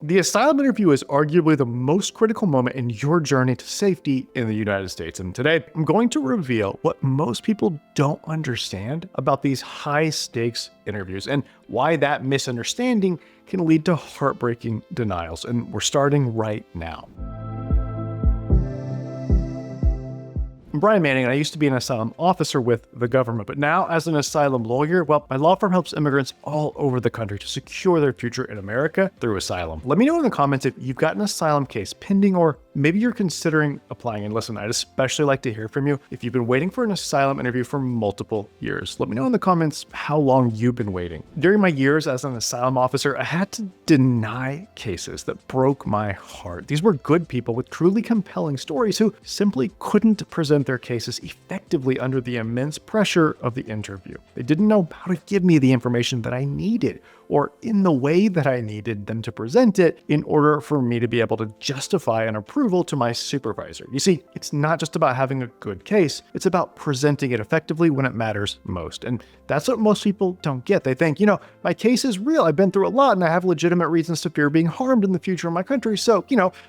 The asylum interview is arguably the most critical moment in your journey to safety in the United States. And today, I'm going to reveal what most people don't understand about these high-stakes interviews and why that misunderstanding can lead to heartbreaking denials. And we're starting right now. I'm Brian Manning, and I used to be an asylum officer with the government, but now as an asylum lawyer, well, my law firm helps immigrants all over the country to secure their future in America through asylum. Let me know in the comments if you've got an asylum case pending, or maybe you're considering applying. And listen, I'd especially like to hear from you if you've been waiting for an asylum interview for multiple years. Let me know in the comments how long you've been waiting. During my years as an asylum officer, I had to deny cases that broke my heart. These were good people with truly compelling stories who simply couldn't present their cases effectively under the immense pressure of the interview. They didn't know how to give me the information that I needed, or in the way that I needed them to present it in order for me to be able to justify an approval to my supervisor. You see, it's not just about having a good case, it's about presenting it effectively when it matters most. And that's what most people don't get. They think, my case is real, I've been through a lot, and I have legitimate reasons to fear being harmed in the future in my country, so,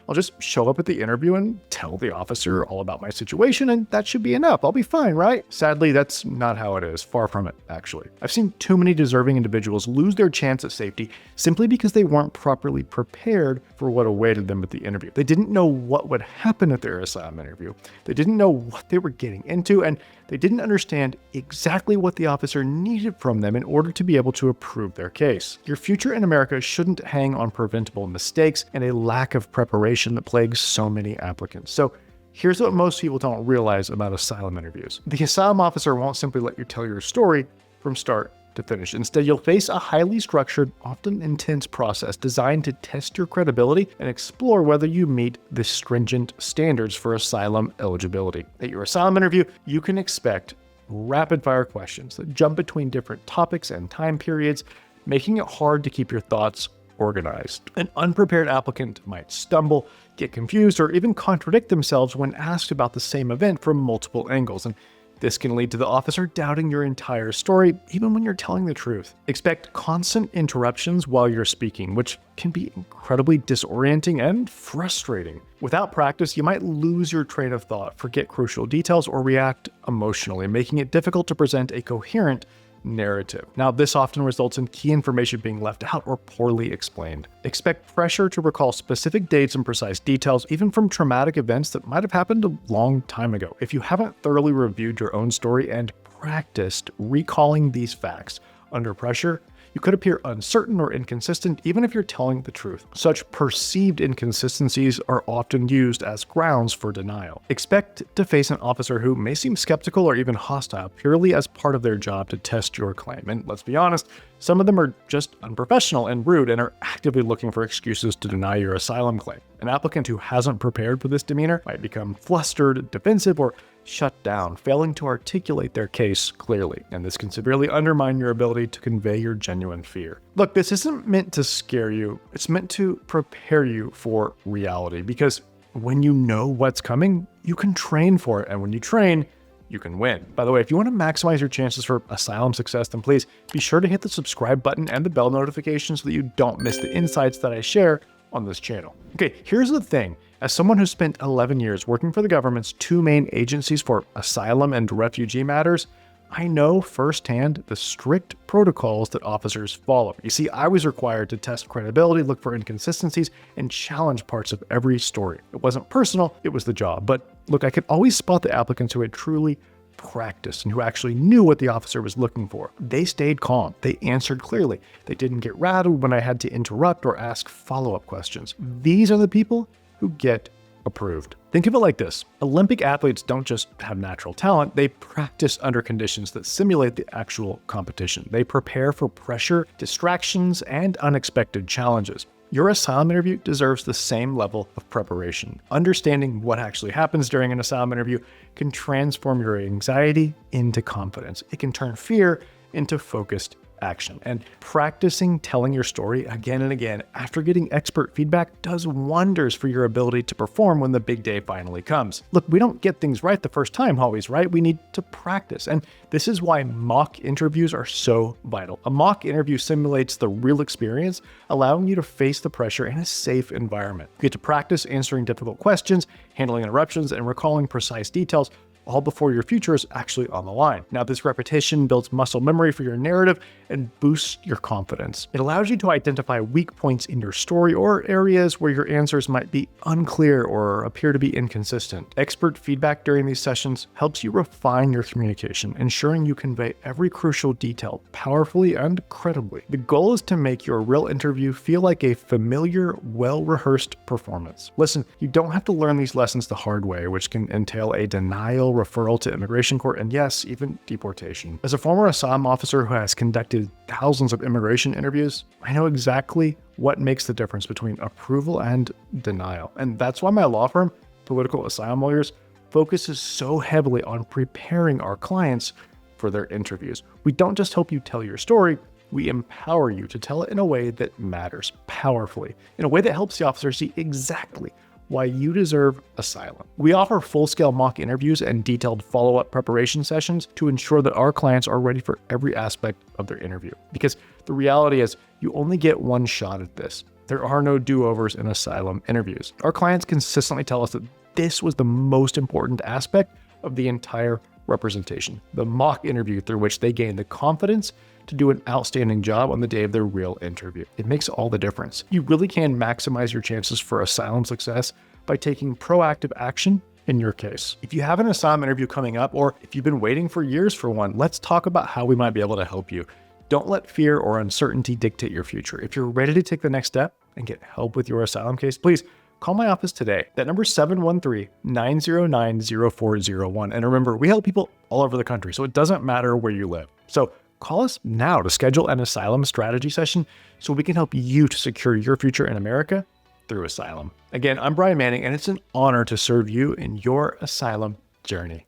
I'll just show up at the interview and tell the officer all about my situation, and that should be enough. I'll be fine, right? Sadly, that's not how it is. Far from it, actually. I've seen too many deserving individuals lose their chance at safety simply because they weren't properly prepared for what awaited them at the interview. They didn't know what would happen at their asylum interview. They didn't know what they were getting into, and they didn't understand exactly what the officer needed from them in order to be able to approve their case. Your future in America shouldn't hang on preventable mistakes and a lack of preparation that plagues so many applicants. So here's what most people don't realize about asylum interviews. The asylum officer won't simply let you tell your story from start to finish. Instead, you'll face a highly structured, often intense process designed to test your credibility and explore whether you meet the stringent standards for asylum eligibility. At your asylum interview, you can expect rapid-fire questions that jump between different topics and time periods, making it hard to keep your thoughts organized. An unprepared applicant might stumble, get confused, or even contradict themselves when asked about the same event from multiple angles. And this can lead to the officer doubting your entire story, even when you're telling the truth. Expect constant interruptions while you're speaking, which can be incredibly disorienting and frustrating. Without practice, you might lose your train of thought, forget crucial details, or react emotionally, making it difficult to present a coherent narrative. Now, this often results in key information being left out or poorly explained. Expect pressure to recall specific dates and precise details, even from traumatic events that might have happened a long time ago. If you haven't thoroughly reviewed your own story and practiced recalling these facts under pressure, you could appear uncertain or inconsistent even if you're telling the truth. Such perceived inconsistencies are often used as grounds for denial. Expect to face an officer who may seem skeptical or even hostile purely as part of their job to test your claim. And let's be honest, some of them are just unprofessional and rude and are actively looking for excuses to deny your asylum claim. An applicant who hasn't prepared for this demeanor might become flustered, defensive, or shut down, failing to articulate their case clearly, and this can severely undermine your ability to convey your genuine fear. Look, this isn't meant to scare you, it's meant to prepare you for reality, because when you know what's coming, you can train for it, and when you train, you can win. By the way, if you want to maximize your chances for asylum success, then please be sure to hit the subscribe button and the bell notification so that you don't miss the insights that I share on this channel. Okay, here's the thing. As someone who spent 11 years working for the government's two main agencies for asylum and refugee matters, I know firsthand the strict protocols that officers follow. You see, I was required to test credibility, look for inconsistencies, and challenge parts of every story. It wasn't personal, it was the job. But look, I could always spot the applicants who had truly practiced and who actually knew what the officer was looking for. They stayed calm. They answered clearly. They didn't get rattled when I had to interrupt or ask follow-up questions. These are the people who get approved. Think of it like this. Olympic athletes don't just have natural talent, they practice under conditions that simulate the actual competition. They prepare for pressure, distractions, and unexpected challenges. Your asylum interview deserves the same level of preparation. Understanding what actually happens during an asylum interview can transform your anxiety into confidence. It can turn fear into focused action. And practicing telling your story again and again after getting expert feedback does wonders for your ability to perform when the big day finally comes. Look, we don't get things right the first time always, right? We need to practice. And this is why mock interviews are so vital. A mock interview simulates the real experience, allowing you to face the pressure in a safe environment. You get to practice answering difficult questions, handling interruptions, and recalling precise details, all before your future is actually on the line. Now, this repetition builds muscle memory for your narrative and boosts your confidence. It allows you to identify weak points in your story or areas where your answers might be unclear or appear to be inconsistent. Expert feedback during these sessions helps you refine your communication, ensuring you convey every crucial detail powerfully and credibly. The goal is to make your real interview feel like a familiar, well-rehearsed performance. Listen, you don't have to learn these lessons the hard way, which can entail a denial, referral to immigration court, and yes, even deportation. As a former asylum officer who has conducted thousands of immigration interviews, I know exactly what makes the difference between approval and denial. And that's why my law firm, Political Asylum Lawyers, focuses so heavily on preparing our clients for their interviews. We don't just help you tell your story, we empower you to tell it in a way that matters powerfully, in a way that helps the officer see exactly why you deserve asylum. We offer full-scale mock interviews and detailed follow-up preparation sessions to ensure that our clients are ready for every aspect of their interview. Because the reality is, you only get one shot at this. There are no do-overs in asylum interviews. Our clients consistently tell us that this was the most important aspect of the entire representation, the mock interview through which they gain the confidence to do an outstanding job on the day of their real interview. It makes all the difference. You really can maximize your chances for asylum success by taking proactive action in your case. If you have an asylum interview coming up, or if you've been waiting for years for one, let's talk about how we might be able to help you. Don't let fear or uncertainty dictate your future. If you're ready to take the next step and get help with your asylum case, please call my office today. That number is 713-909-0401. And remember, we help people all over the country, so it doesn't matter where you live. So call us now to schedule an asylum strategy session so we can help you to secure your future in America through asylum. Again, I'm Brian Manning, and it's an honor to serve you in your asylum journey.